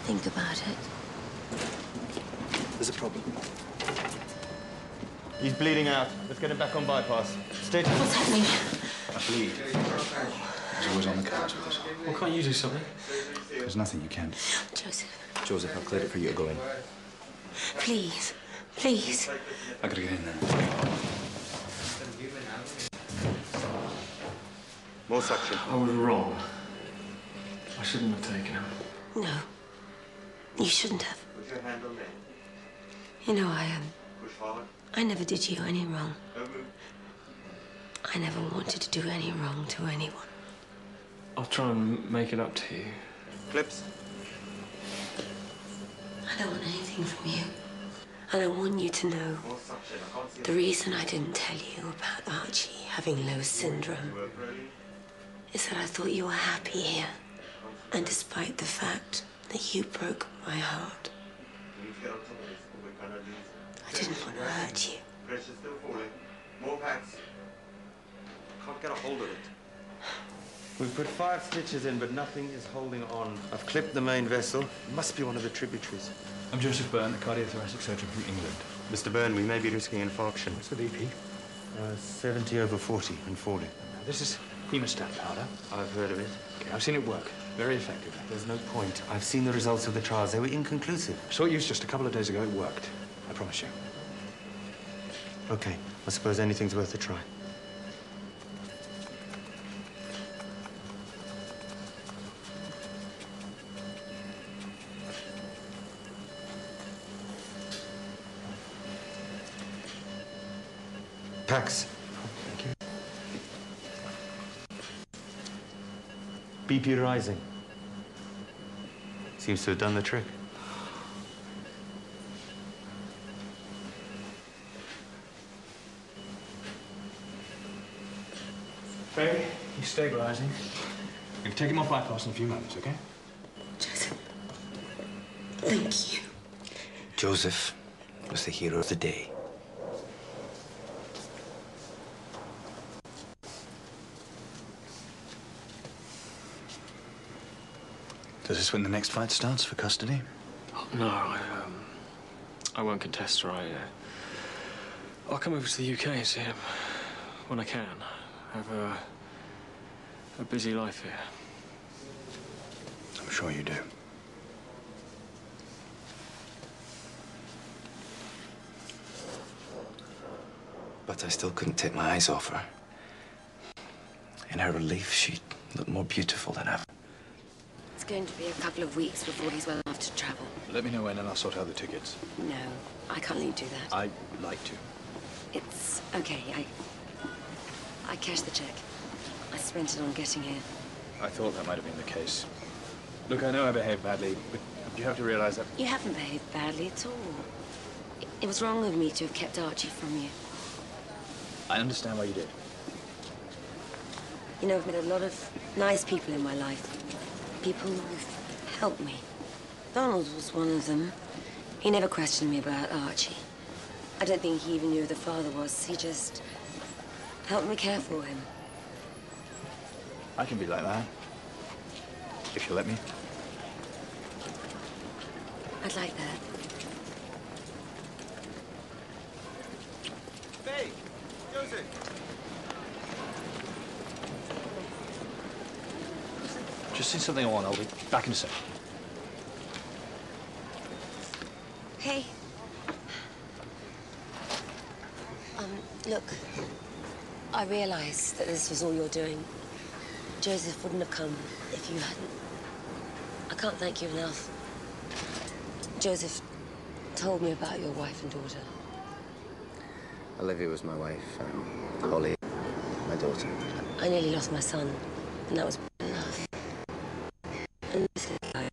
think about it. There's a problem. He's bleeding out. Let's get him back on bypass. Stay. What's happening? A bleed. He's always on the cards with us. Well, can't you do something? There's nothing you can do. Joseph. Joseph, I've cleared it for you to go in. Please. Please. I gotta get in there. More suction. I was wrong. I shouldn't have taken him. No. You shouldn't have. Put your hand on there. You know, Push forward. I never did you any wrong. I never wanted to do any wrong to anyone. I'll try and make it up to you. Clips. I don't want anything from you. And I want you to know More suction. I can't see the reason I didn't tell you about Archie having Lowe's syndrome is that I thought you were happy here. And despite the fact that you broke my heart, I didn't want to hurt you. Pressure's still falling. More packs. Can't get a hold of it. We've put 5 stitches in, but nothing is holding on. I've clipped the main vessel. It must be one of the tributaries. I'm Joseph Byrne, a cardiothoracic surgeon from England. Mr. Byrne, we may be risking infarction. What's the BP? 70/40 and falling. This is hemostat powder. I've heard of it. Okay, I've seen it work very effectively. There's no point. I've seen the results of the trials. They were inconclusive. I saw it used just a couple of days ago. It worked. I promise you. Okay. I suppose anything's worth a try. Pax. Thank you. BP rising. Seems to have done the trick. Baby, he's stabilizing. We'll take him off bypass in a few moments, okay? Joseph, thank you. Joseph was the hero of the day. Does this when the next fight starts for custody? Oh, no, I won't contest her. I'll come over to the UK and see him when I can. I have a busy life here. I'm sure you do. But I still couldn't take my eyes off her. In her relief, she looked more beautiful than ever. It's going to be a couple of weeks before he's well enough to travel. Let me know when and I'll sort out the tickets. No, I can't let you do that. I'd like to. It's okay. I cashed the check. I spent it on getting here. I thought that might have been the case. Look, I know I behaved badly, but you have to realize that... You haven't behaved badly at all. It was wrong of me to have kept Archie from you. I understand why you did. You know, I've met a lot of nice people in my life. People who've helped me. Donald was one of them. He never questioned me about Archie. I don't think he even knew who the father was. He just helped me care for him. I can be like that. If you let me. I'd like that. Hey, Joseph. Just see something on. I'll be back in a sec. Hey. Look, I realize that this was all you're doing. Joseph wouldn't have come if you hadn't. I can't thank you enough. Joseph told me about your wife and daughter. Olivia was my wife, Holly, my daughter. I nearly lost my son, and that was bad enough. And this is I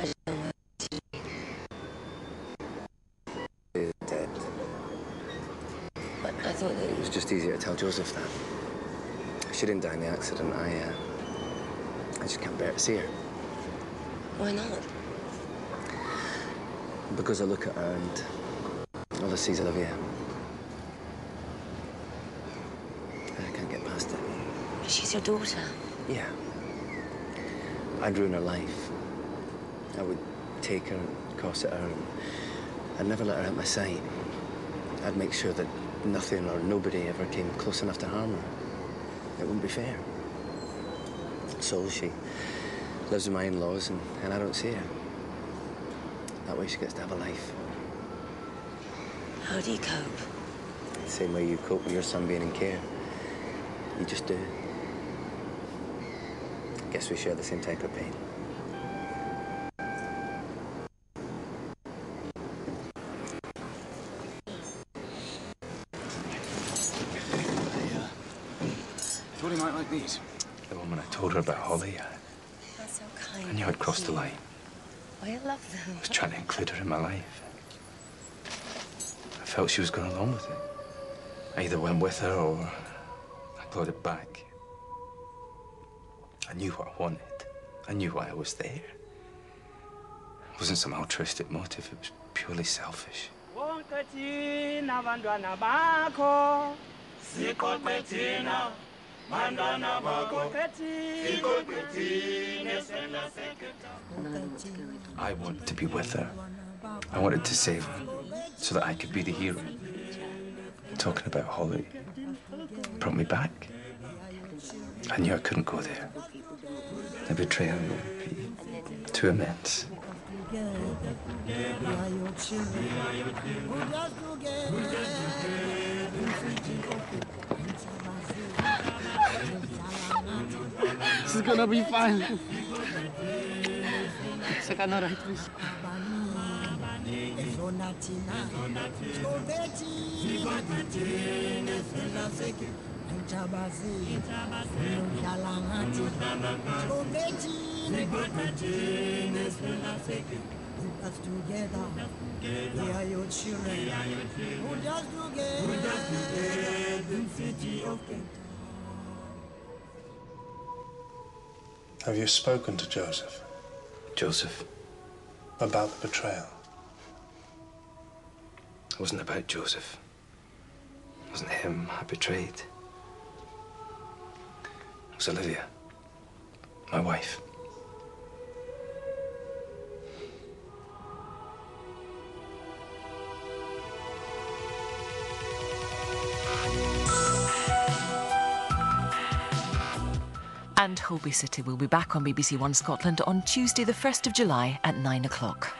just don't know what to do. They're dead. But I thought that It was just easier to tell Joseph that. She didn't die in the accident. I just can't bear to see her. Why not? Because I look at her and all I see is Olivia. I can't get past it. She's your daughter. Yeah. I'd ruin her life. I would take her and corset her, and I'd never let her out my sight. I'd make sure that nothing or nobody ever came close enough to harm her. It wouldn't be fair. So she lives with my in-laws, and I don't see her. That way she gets to have a life. How do you cope? The same way you cope with your son being in care. You just do. Guess we share the same type of pain. I thought he might like these. The moment I told her about Holly, That's so kind. I knew I'd crossed the line. Oh, I love them. I was trying to include her in my life. I felt she was going along with it. I either went with her or I plodded back. I knew what I wanted. I knew why I was there. It wasn't some altruistic motive. It was purely selfish. I wanted to be with her. I wanted to save her so that I could be the hero. Talking about Holly brought me back. I knew I couldn't go there. The betrayal would be too immense. This is gonna be fun. Second right, please. Have you spoken to Joseph Joseph? about the betrayal? It wasn't about Joseph. It wasn't him I betrayed. It was Olivia, my wife. And Holby City will be back on BBC One Scotland on Tuesday the 1st of July at 9 o'clock.